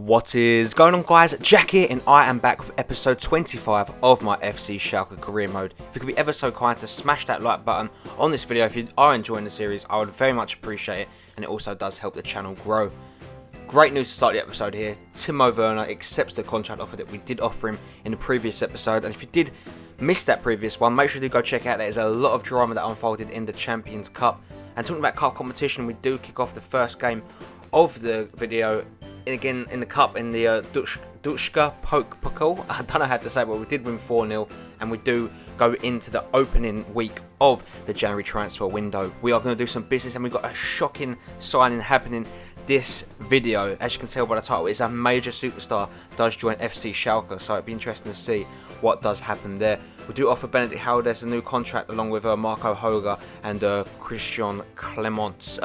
What is going on, guys? Jack here, and I am back with episode 25 of my FC Schalke career mode. If you could be ever so kind to smash that like button on this video if you are enjoying the series, I would very much appreciate it, and it also does help the channel grow. Great news to start the episode here. Timo Werner accepts the contract offer that we did offer him in the previous episode, and if you did miss that previous one, make sure you do go check out. There's a lot of drama that unfolded in the Champions Cup. And talking about cup competition, we do kick off the first game of the video again in the cup in the DEUTSCH Pokal. I don't know how to say it, but we did win 4-0, and we do go into the opening week of the January transfer window. We are going to do some business, and we've got a shocking signing happening this video. As you can tell by the title, it's a major superstar does join FC Schalke, so it'd be interesting to see what does happen there. We do offer Benedict Haldes a new contract along with Marco Hoga and Christian Clements.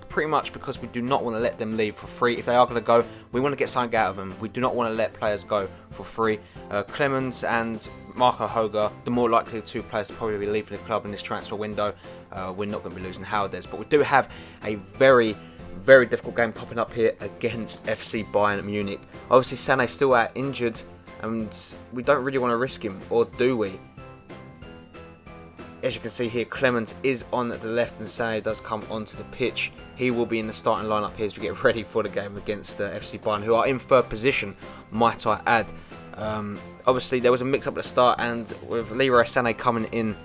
Pretty much because we do not want to let them leave for free. If they are going to go, we want to get something out of them. We do not want to let players go for free. Clemens and Marco Hoga, the more likely two players to probably be leaving the club in this transfer window. We're not going to be losing Haldes, but we do have a very difficult game popping up here against FC Bayern Munich. Obviously, Sané's still out injured, and we don't really want to risk him, or do we? As you can see here, Clemens is on the left and Sané does come onto the pitch. He will be in the starting lineup here as we get ready for the game against FC Bayern, who are in third position, might I add. Obviously, there was a mix-up at the start, and with Leroy Sané coming in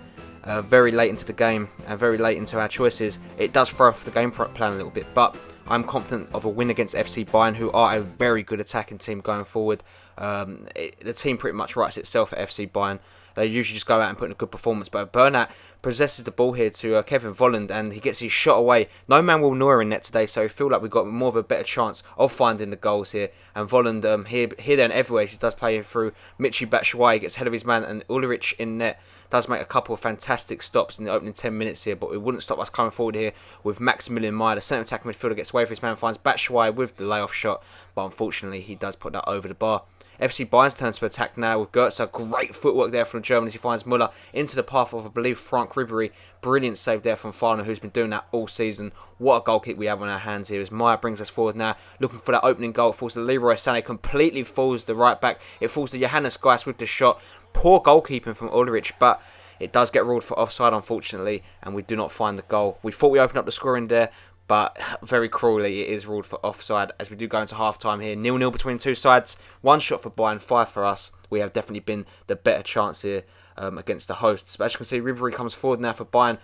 very late into the game and very late into our choices, it does throw off the game plan a little bit. But I'm confident of a win against FC Bayern, who are a very good attacking team going forward. The team pretty much writes itself at FC Bayern. They usually just go out and put in a good performance, but Bernat possesses the ball here to Kevin Volland, and he gets his shot away. No man will Neuer in net today, so I feel like we've got more of a better chance of finding the goals here. And Volland, here, there and everywhere, he does play through Michy Batshuayi, gets ahead of his man, and Ulrich in net does make a couple of fantastic stops in the opening 10 minutes here, but it wouldn't stop us coming forward here with Maximilian Meyer. The centre attacking midfielder gets away from his man, finds Batshuayi with the layoff shot, but unfortunately he does put that over the bar. FC Bayern's turn to attack now with Götze. Great footwork there from the German as he finds Müller into the path of, I believe, Frank Ribery. Brilliant save there from Farner, who's been doing that all season. What a goal kick we have on our hands here as Meyer brings us forward now, looking for that opening goal. It falls to Leroy Sané, completely falls the right back. It falls to Johannes Geis with the shot. Poor goalkeeping from Ulrich, but it does get ruled for offside, unfortunately, and we do not find the goal. We thought we opened up the scoring there, but very cruelly it is ruled for offside as we do go into half-time here. 0-0 between two sides. One shot for Bayern, 5 for us. We have definitely been the better chance here against the hosts. But as you can see, Ribery comes forward now for Bayern.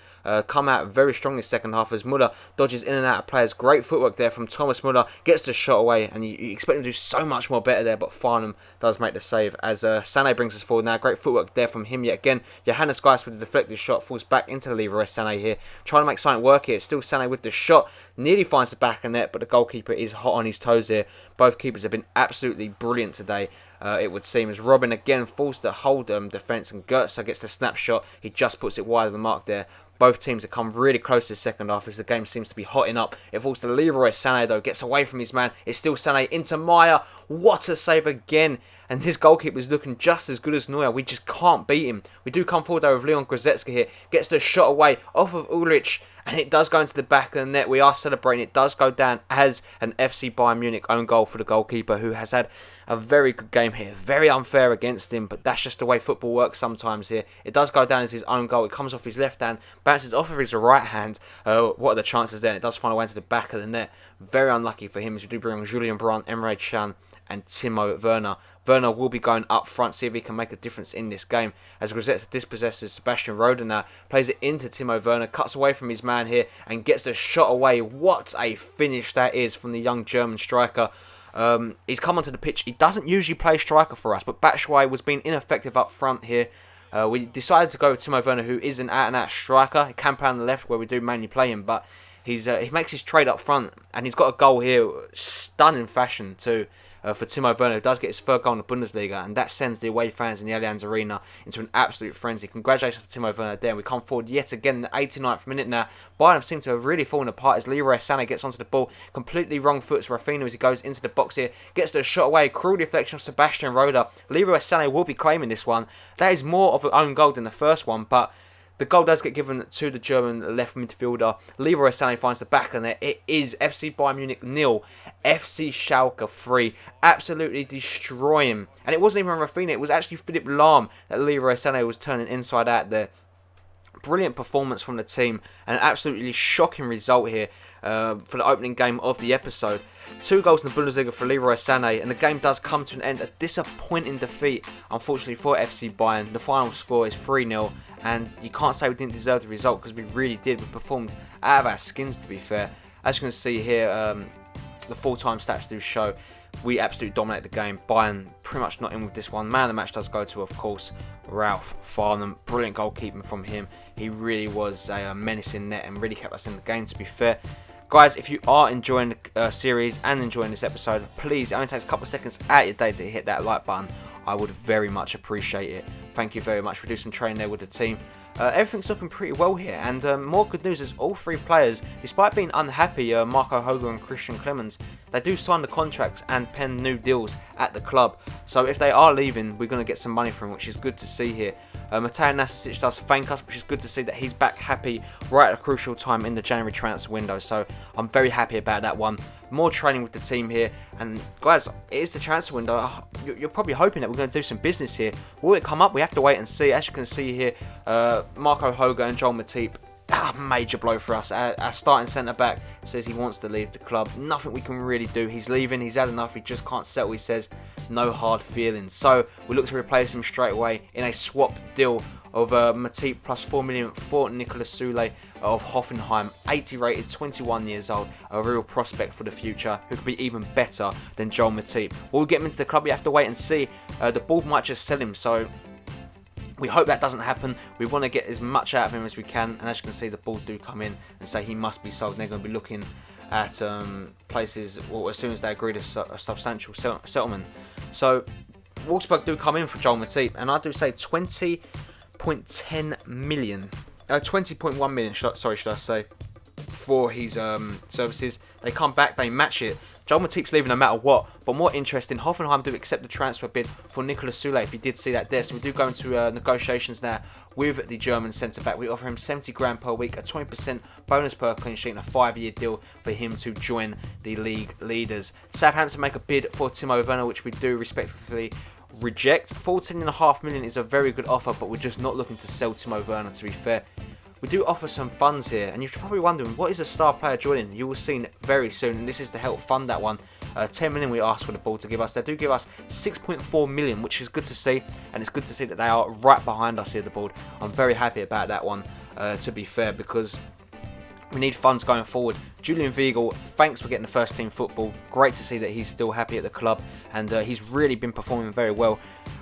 Come out very strong this second half as Müller dodges in and out of players. Great footwork there from Thomas Müller. Gets the shot away, and you expect him to do so much more better there, but Farnham does make the save as Sané brings us forward now. Great footwork there from him yet again. Johannes Geis with the deflected shot falls back into Leroy Sané here. Trying to make something work here. Still Sané with the shot. Nearly finds the back of net, but the goalkeeper is hot on his toes here. Both keepers have been absolutely brilliant today. It would seem as Robin again falls to hold defence, and Götze gets the snapshot. He just puts it wide of the mark there. Both teams have come really close to the second half as the game seems to be hotting up. It falls to Leroy Sané though, gets away from his man. It's still Sané into Meyer. What a save again. And his goalkeeper is looking just as good as Neuer. We just can't beat him. We do come forward though with Leon Goretzka here. Gets the shot away off of Ulrich. And it does go into the back of the net. We are celebrating. It does go down as an FC Bayern Munich own goal for the goalkeeper, who has had a very good game here. Very unfair against him, but that's just the way football works sometimes here. It does go down as his own goal. It comes off his left hand, bounces off of his right hand. What are the chances there? And it does find a way into the back of the net. Very unlucky for him as we do bring on Julian Brandt, Emre Can, and Timo Werner. Werner will be going up front, see if he can make a difference in this game. As Rosetta dispossesses Sebastian Roda now, plays it into Timo Werner, cuts away from his man here, and gets the shot away. What a finish that is from the young German striker. He's come onto the pitch. He doesn't usually play striker for us, but Batshuayi was being ineffective up front here. We decided to go with Timo Werner, who is an out-and-out striker. He can play on the left where we do mainly play him, but he makes his trade up front, and he's got a goal here, stunning fashion too. For Timo Werner, who does get his third goal in the Bundesliga, and that sends the away fans in the Allianz Arena into an absolute frenzy. Congratulations to Timo Werner there. We come forward yet again in the 89th minute now. Bayern have seemed to have really fallen apart as Leroy Sané gets onto the ball. Completely wrong foots Rafinha as he goes into the box here. Gets the shot away. Cruel deflection of Sebastian Roda. Leroy Sané will be claiming this one. That is more of an own goal than the first one, but The goal does get given to the German left midfielder. Leroy Sané finds the back of it. It is FC Bayern Munich 0, FC Schalke 3. Absolutely destroying. And it wasn't even Rafinha, it was actually Philipp Lahm that Leroy Sané was turning inside out there. Brilliant performance from the team, and an absolutely shocking result here for the opening game of the episode. 2 goals in the Bundesliga for Leroy Sané, and the game does come to an end. A disappointing defeat, unfortunately, for FC Bayern. The final score is 3-0, and you can't say we didn't deserve the result, because we really did. We performed out of our skins, to be fair. As you can see here, the full-time stats do show we absolutely dominated the game. Bayern pretty much not in with this one. Man of the match does go to, of course, Ralph Farnham. Brilliant goalkeeping from him. He really was a menace in net and really kept us in the game, to be fair. Guys, if you are enjoying the series and enjoying this episode, please, it only takes a couple of seconds out of your day to hit that like button. I would very much appreciate it. Thank you very much. We do some training there with the team. Everything's looking pretty well here, and more good news is all 3 players, despite being unhappy, Marco Hoger and Christian Clemens, they do sign the contracts and pen new deals at the club. So if they are leaving, we're going to get some money from them, which is good to see here. Mateo Nasic does thank us, which is good to see that he's back happy right at a crucial time in the January transfer window. So I'm very happy about that one. More training with the team here, and guys, it is the transfer window. You're probably hoping that we're going to do some business here. Will it come up? We have to wait and see. As you can see here, Marco Hoger and Joel Matip, major blow for us. Our starting centre back says he wants to leave the club. Nothing we can really do. He's leaving. He's had enough. He just can't settle. He says no hard feelings. So we look to replace him straight away in a swap deal of Matip plus 4 million for Nicolas Soule of Hoffenheim, 80 rated, 21 years old, a real prospect for the future, who could be even better than Joel Matip. Will we get him into the club? We have to wait and see. The board might just sell him, so we hope that doesn't happen. We want to get as much out of him as we can, and as you can see, the board do come in and say he must be sold. They're going to be looking at places, well, as soon as they agree to a substantial settlement. So Wolfsburg do come in for Joel Matip, and I do say 20.1 million, should I say, for his services. They come back, they match it. Joel Matip's leaving no matter what. But more interesting, Hoffenheim do accept the transfer bid for Nicolas Soule, if you did see that there. So we do go into negotiations now with the German centre-back. We offer him 70 grand per week, a 20% bonus per clean sheet, and a 5-year deal for him to join the league leaders. Southampton make a bid for Timo Werner, which we do respectfully reject. 14.5 million is a very good offer, but we're just not looking to sell Timo Werner, to be fair. We do offer some funds here, and you're probably wondering, what is a star player joining? You will see very soon, and this is to help fund that one. 10 million we asked for the board to give us. They do give us 6.4 million, which is good to see, and it's good to see that they are right behind us here, the board. I'm very happy about that one, to be fair, because we need funds going forward. Julian Weigl, thanks for getting the first team football. Great to see that he's still happy at the club, and he's really been performing very well.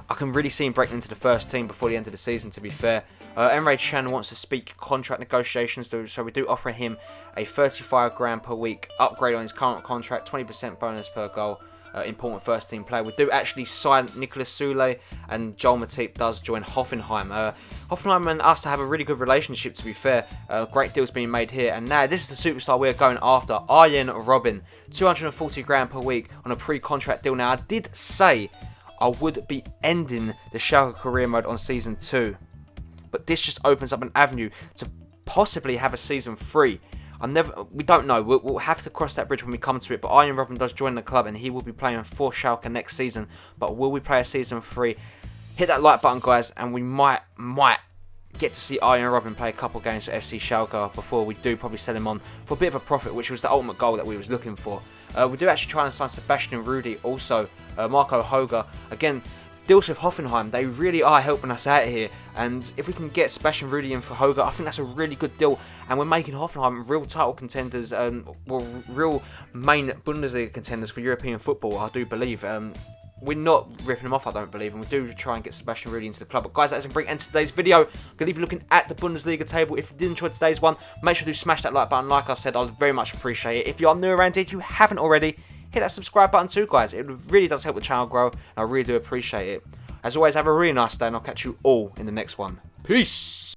I can really see him breaking into the first team before the end of the season, to be fair. Emre Can wants to speak contract negotiations, so we do offer him a 35 grand per week upgrade on his current contract, 20% bonus per goal, important first team player. We do actually sign Nicolas Soule, and Joel Matip does join Hoffenheim. Hoffenheim and us have a really good relationship, to be fair. Great deals being made here, and now this is the superstar we're going after, Arjen Robben, 240 grand per week on a pre-contract deal. Now I did say I would be ending the Schalke career mode on season 2. But this just opens up an avenue to possibly have a season 3. We don't know. We'll have to cross that bridge when we come to it. But Arjen Robben does join the club, and he will be playing for Schalke next season. But will we play a season 3? Hit that like button, guys, and we might get to see Arjen Robben play a couple games for FC Schalke before we do probably sell him on for a bit of a profit, which was the ultimate goal that we was looking for. We do actually try and sign Sebastian Rudy, also Marco Hoger. Again, deals with Hoffenheim, they really are helping us out here, and if we can get Sebastian Rudy in for Hoger, I think that's a really good deal, and we're making Hoffenheim real title contenders, real main Bundesliga contenders for European football, I do believe. We're not ripping them off, I don't believe, and we do try and get Sebastian Rudy into the club. But guys, that doesn't bring end to today's video. I'm going to leave you looking at the Bundesliga table. If you did enjoy today's one, make sure to smash that like button. Like I said, I'd very much appreciate it. If you are new around here, if you haven't already, hit that subscribe button too, guys. It really does help the channel grow, and I really do appreciate it. As always, have a really nice day, and I'll catch you all in the next one. Peace!